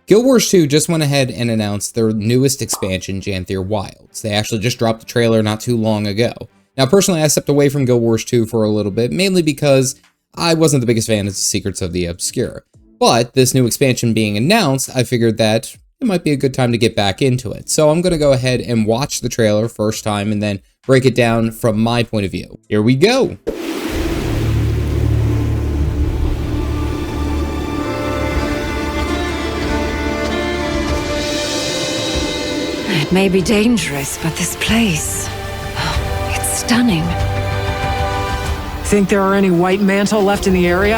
Guild Wars 2 just went ahead and announced their newest expansion, Janthir Wilds. They actually just dropped the trailer not too long ago. Now, personally, I stepped away from Guild Wars 2 for a little bit, mainly because I wasn't the biggest fan of Secrets of the Obscure. But this new expansion being announced, I figured that it might be a good time to get back into it. So I'm going to go ahead and watch the trailer first time and then break it down from my point of view. Here we go. It may be dangerous, but this place, it's stunning. Think there are any white mantle left in the area?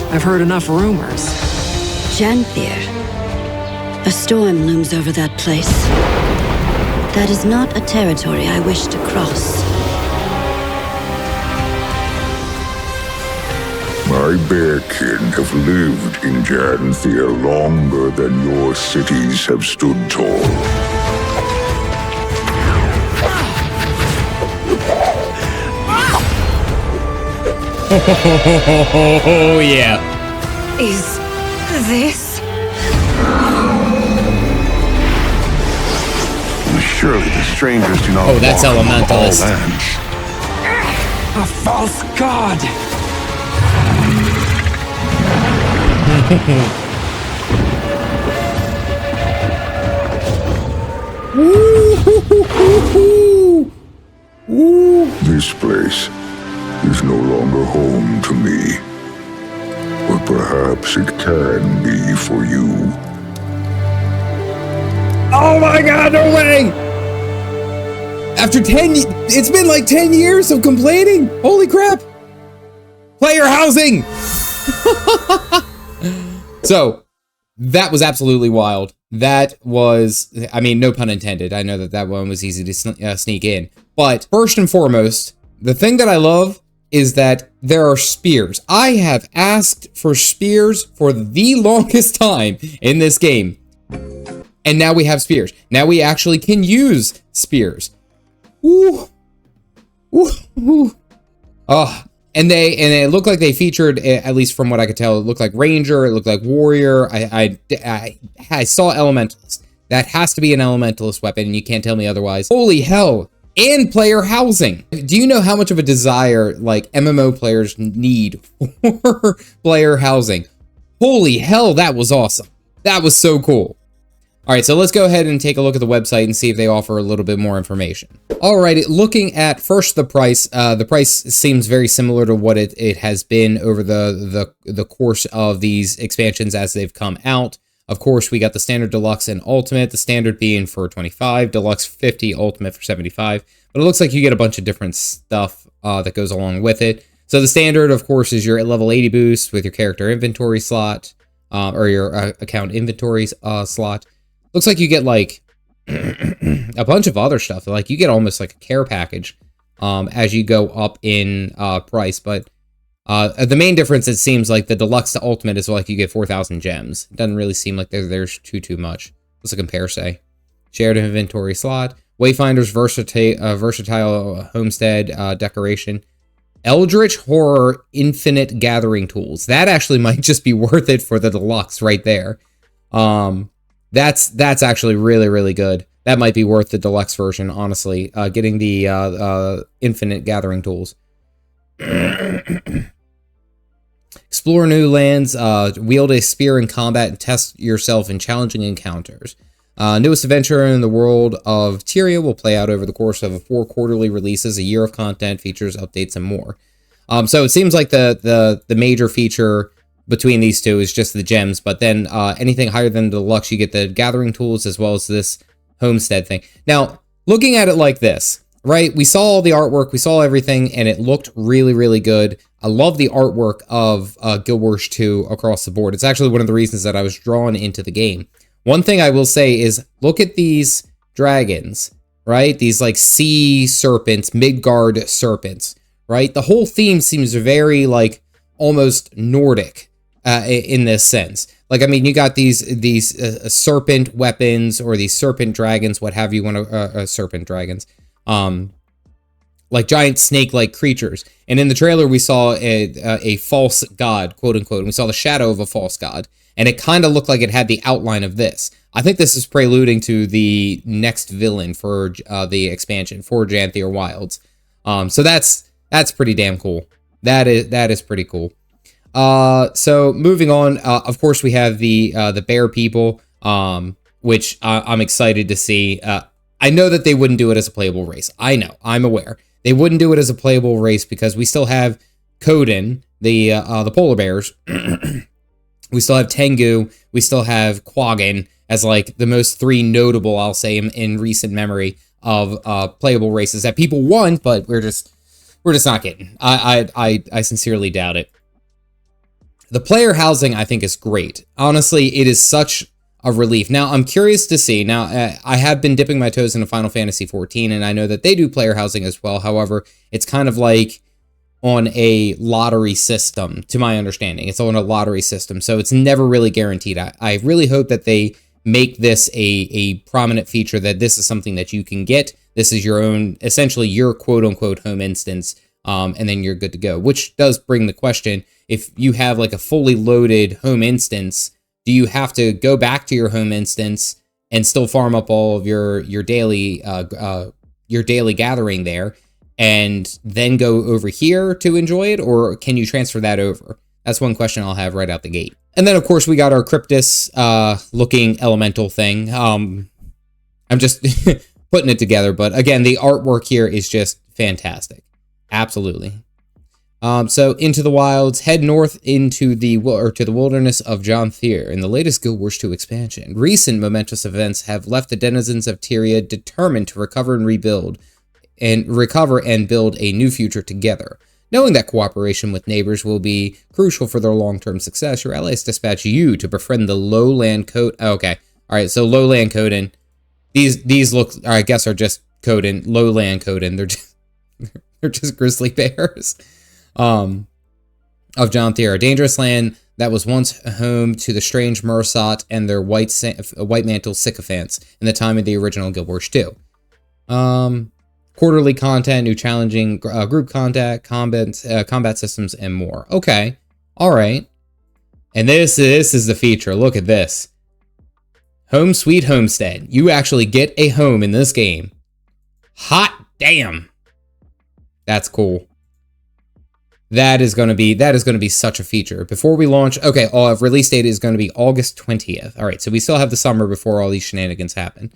I've heard enough rumors. Janthir. A storm looms over that place. That is not a territory I wish to cross. My bear kin have lived in Janthir longer than your cities have stood tall. Oh, yeah. Is this? Surely the strangers do not. Oh, that's walk among Elementalist. all lands. A false god! This place is no longer home to me. But perhaps it can be for you. Oh my god, no way! After it's been like 10 years of complaining! Holy crap! Player housing! So, that was absolutely wild. That was, I mean, no pun intended. I know that that one was easy to sneak in. But first and foremost, the thing that I love is that there are spears. I have asked for spears for the longest time in this game. And now we have spears. Now we actually can use spears. Ooh. Ooh. Ooh. Oh. And they look like they featured, at least from what I could tell, it looked like Ranger, it looked like Warrior. I saw Elementalist. That has to be an Elementalist weapon, and you can't tell me otherwise. Holy hell. And player housing. Do you know how much of a desire, like, MMO players need for player housing? Holy hell, that was awesome. That was so cool. All right, so let's go ahead and take a look at the website and see if they offer a little bit more information. All right, looking at first the price seems very similar to what it has been over the course of these expansions as they've come out. Of course, we got the standard, deluxe, and ultimate. The standard being for 25, deluxe 50, ultimate for 75. But it looks like you get a bunch of different stuff that goes along with it. So the standard, of course, is your level 80 boost with your character inventory slot, or your account inventory slot. Looks like you get like a bunch of other stuff. Like you get almost like a care package as you go up in price. But the main difference, it seems like the deluxe to ultimate is like you get 4,000 gems. It doesn't really seem like there's too much. What's the compare say? Shared inventory slot, Wayfinder's versatile homestead decoration, Eldritch Horror Infinite Gathering Tools. That actually might just be worth it for the deluxe right there. That's actually really, really good. That might be worth the deluxe version, honestly. Getting the infinite gathering tools. Explore new lands, wield a spear in combat, and test yourself in challenging encounters. Newest adventure in the world of Tyria will play out over the course of 4 quarterly releases, a year of content, features, updates, and more. So it seems like the major feature between these two is just the gems, but then anything higher than the deluxe, you get the gathering tools as well as this homestead thing. Now, looking at it like this, right? We saw all the artwork, we saw everything, and it looked really, really good. I love the artwork of Guild Wars 2 across the board. It's actually one of the reasons that I was drawn into the game. One thing I will say is, look at these dragons, right? These like sea serpents, Midgard serpents, right? The whole theme seems very like almost Nordic. In this sense, like, I mean, you got these serpent weapons or these serpent dragons, what have you, serpent dragons. like giant snake-like creatures. And in the trailer, we saw a false god, quote unquote. And we saw the shadow of a false god. And it kind of looked like it had the outline of this. I think this is preluding to the next villain for the expansion for Janthir Wilds. So that's pretty damn cool. That is pretty cool. So moving on, of course we have the bear people, which I'm excited to see. I know that they wouldn't do it as a playable race. I know, I'm aware. They wouldn't do it as a playable race because we still have Koden, the polar bears. We still have Tengu. We still have Quaggan as like the most three notable, I'll say, in recent memory of playable races that people want, but we're just not getting. I sincerely doubt it. The player housing, I think, is great. Honestly, it is such a relief. Now, I'm curious to see. Now, I have been dipping my toes into Final Fantasy XIV, and I know that they do player housing as well. However, it's kind of like on a lottery system, to my understanding. It's on a lottery system, so it's never really guaranteed. I really hope that they make this a prominent feature, that this is something that you can get. This is your own, essentially your quote-unquote home instance, and then you're good to go. Which does bring the question, if you have like a fully loaded home instance, do you have to go back to your home instance and still farm up all of your daily gathering there, and then go over here to enjoy it, or can you transfer that over? That's one question I'll have right out the gate. And then, of course, we got our Cryptus looking elemental thing. I'm just putting it together, but again, the artwork here is just fantastic. Absolutely. So into the wilds, head north into the wilderness of Janthir in the latest Guild Wars 2 expansion. Recent momentous events have left the denizens of Tyria determined to recover and build a new future together. Knowing that cooperation with neighbors will be crucial for their long-term success, your allies dispatch you to befriend the lowland okay, all right. So lowland Koden. These look, I guess, are just Koden, lowland Koden. They're just grizzly bears. Of Janthir, a dangerous land that was once home to the strange Mursat and their white mantle sycophants in the time of the original Guild Wars 2. Quarterly content, new challenging group contact, combat systems, and more. Okay, all right. And this is the feature. Look at this. Home Sweet Homestead. You actually get a home in this game. Hot damn. That's cool. That is going to be such a feature. Before we launch, okay, release date is going to be August 20th. All right, so we still have the summer before all these shenanigans happen.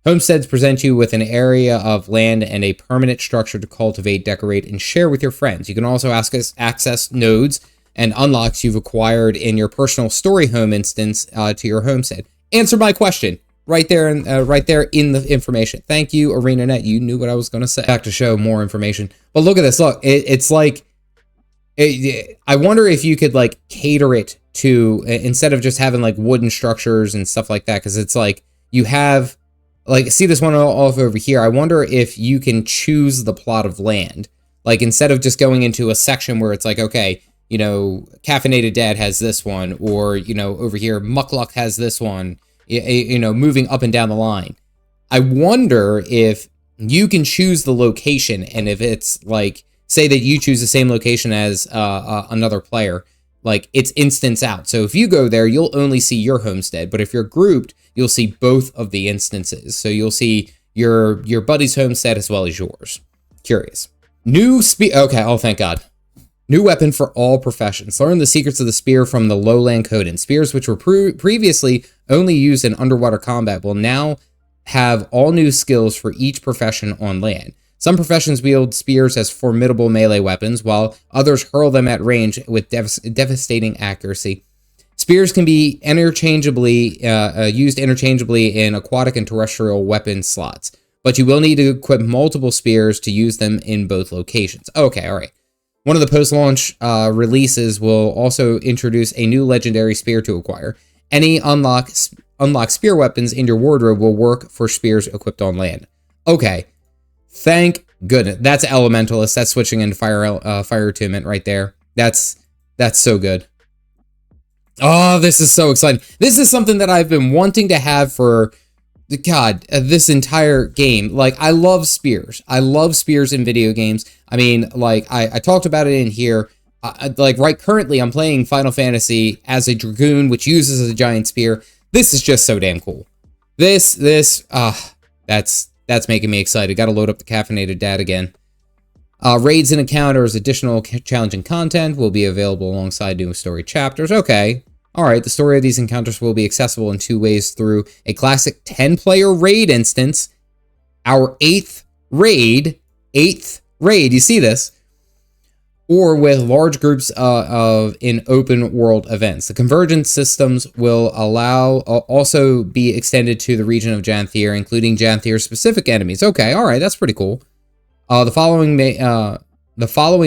Homesteads present you with an area of land and a permanent structure to cultivate, decorate, and share with your friends. You can also access nodes and unlocks you've acquired in your personal story home instance to your homestead. Answer my question right there in the information. Thank you, ArenaNet. You knew what I was going to say. Back to show more information. But look at this. Look, it's like, I wonder if you could like cater it to, instead of just having like wooden structures and stuff like that, because it's like you have, like, see this one off over here. I wonder if you can choose the plot of land. Like, instead of just going into a section where it's like, okay, you know, Caffeinated Dad has this one, or, you know, over here, Muckluck has this one, you know, moving up and down the line. I wonder if you can choose the location, and if it's like, say that you choose the same location as another player, like it's instance out. So if you go there, you'll only see your homestead, but if you're grouped, you'll see both of the instances. So you'll see your buddy's homestead as well as yours. Curious. New okay, oh thank God. New weapon for all professions. Learn the secrets of the spear from the lowland Koden. Spears which were previously only used in underwater combat will now have all new skills for each profession on land. Some professions wield spears as formidable melee weapons, while others hurl them at range with devastating accuracy. Spears can be used interchangeably in aquatic and terrestrial weapon slots, but you will need to equip multiple spears to use them in both locations. Okay, all right. One of the post-launch releases will also introduce a new legendary spear to acquire. Any unlock spear weapons in your wardrobe will work for spears equipped on land. Okay. Thank goodness. That's Elementalist. That's switching into Fire Attunement right there. That's so good. Oh, this is so exciting. This is something that I've been wanting to have for God, this entire game, like, I love spears. I love spears in video games. I mean, like, I talked about it in here. Like, right currently, I'm playing Final Fantasy as a Dragoon, which uses a giant spear. This is just so damn cool. That's making me excited. Got to load up the Caffeinated Dad again. Raids and encounters, additional challenging content will be available alongside new story chapters. Okay. All right, the story of these encounters will be accessible in 2 ways: through a classic 10-player raid instance, our 8th raid, you see this, or with large groups in open world events. The convergence systems will also be extended to the region of Janthir, including Janthir specific enemies. Okay, all right, that's pretty cool. The following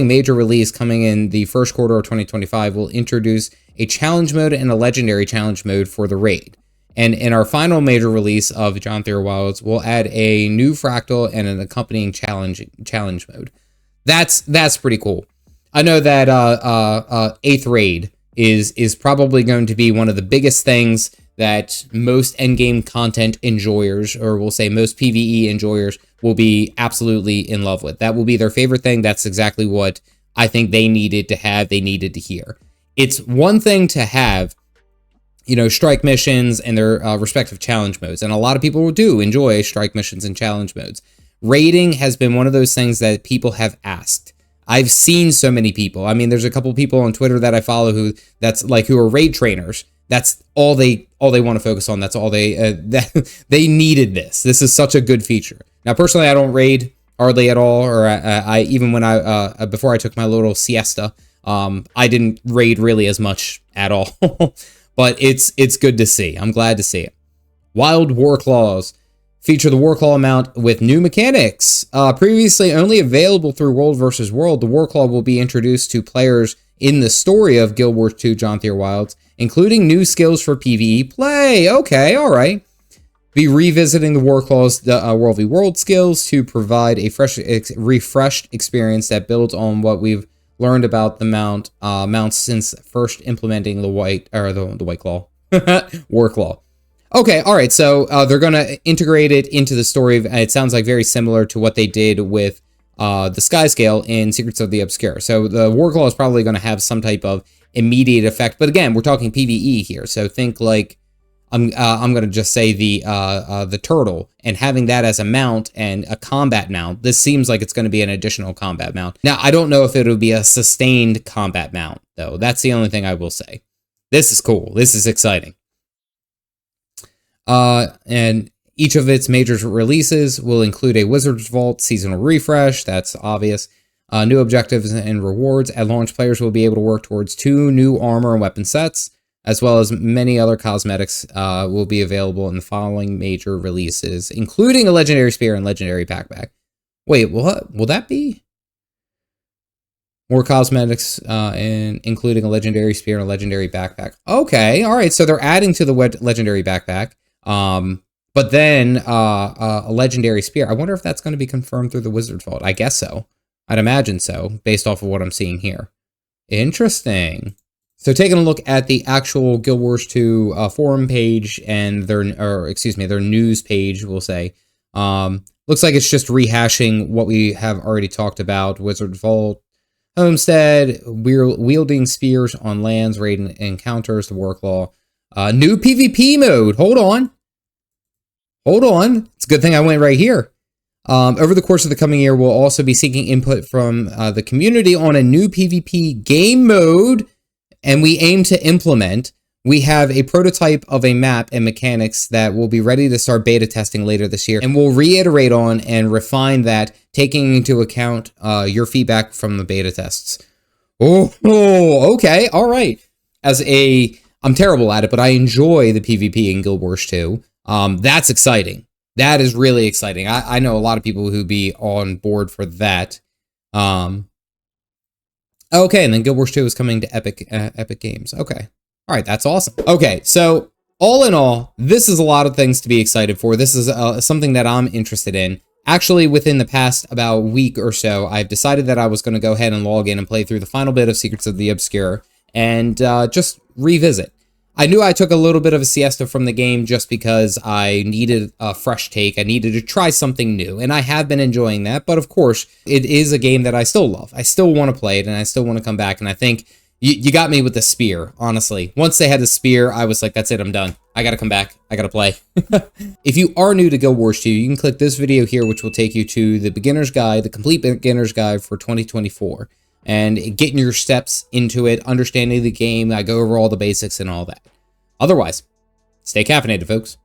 major release coming in the first quarter of 2025 will introduce a challenge mode and a legendary challenge mode for the raid. And in our final major release of Janthir Wilds, we'll add a new fractal and an accompanying challenge mode. That's pretty cool. I know that 8th raid is probably going to be one of the biggest things that most endgame content enjoyers, or we'll say most PvE enjoyers, will be absolutely in love with. That will be their favorite thing. That's exactly what I think they needed to have, they needed to hear. It's one thing to have, you know, strike missions and their respective challenge modes, and a lot of people do enjoy strike missions and challenge modes. Raiding has been one of those things that people have asked. I've seen so many people. I mean, there's a couple people on Twitter that I follow who are raid trainers. That's all they want to focus on. That's all they needed this. This is such a good feature. Now, personally, I don't raid hardly at all, or I even when I before I took my little siesta, I didn't raid really as much at all. But it's good to see. I'm glad to see it. Wild War Claws feature the War Claw mount with new mechanics. Previously only available through World vs. World, the War Claw will be introduced to players in the story of Guild Wars 2 Janthir Wilds, including new skills for PvE play. Okay, all right. Be revisiting the War Claw's World v World skills to provide a refreshed experience that builds on what we've learned about the mounts since first implementing the White Claw, War Claw. Okay, all right, so they're going to integrate it into the story. It sounds like very similar to what they did with the Sky Scale in Secrets of the Obscure. So the War Claw is probably going to have some type of immediate effect. But again, we're talking PvE here, so think like, I'm going to just say the turtle, and having that as a mount and a combat mount. This seems like it's going to be an additional combat mount. Now, I don't know if it'll be a sustained combat mount, though. That's the only thing I will say. This is cool. This is exciting. And each of its major releases will include a Wizard's Vault seasonal refresh. That's obvious. New objectives and rewards. At launch, players will be able to work towards 2 new armor and weapon sets, as well as many other cosmetics will be available in the following major releases, including a legendary spear and legendary backpack. Wait, what? Will that be? More cosmetics, and including a legendary spear and a legendary backpack. Okay, all right, so they're adding to the legendary backpack. But then a legendary spear. I wonder if that's going to be confirmed through the Wizard's Vault. I guess so. I'd imagine so, based off of what I'm seeing here. Interesting. So taking a look at the actual Guild Wars 2 forum page and their news page, we'll say, looks like it's just rehashing what we have already talked about. Wizard's Vault, Homestead, wielding spears on lands, raid encounters, the War Claw. New PvP mode. Hold on. It's a good thing I went right here. Over the course of the coming year, we'll also be seeking input from the community on a new PvP game mode, and we aim to implement. We have a prototype of a map and mechanics that will be ready to start beta testing later this year, and we'll reiterate on and refine that, taking into account your feedback from the beta tests. Oh, okay, all right. I'm terrible at it, but I enjoy the PvP in Guild Wars 2. That's exciting. That is really exciting. I know a lot of people who be on board for that. Okay, and then Guild Wars 2 is coming to Epic Games. Okay. All right, that's awesome. Okay, so all in all, this is a lot of things to be excited for. This is something that I'm interested in. Actually, within the past about week or so, I've decided that I was going to go ahead and log in and play through the final bit of Secrets of the Obscure and just revisit. I knew I took a little bit of a siesta from the game just because I needed a fresh take. I needed to try something new, and I have been enjoying that. But of course, it is a game that I still love. I still want to play it, and I still want to come back. And I think you got me with the spear, honestly. Once they had the spear, I was like, that's it, I'm done. I gotta come back. I gotta play. If you are new to Guild Wars 2, you can click this video here, which will take you to the beginner's guide, the complete beginner's guide for 2024. And getting your steps into it, understanding the game. I go over all the basics and all that. Otherwise, stay caffeinated, folks.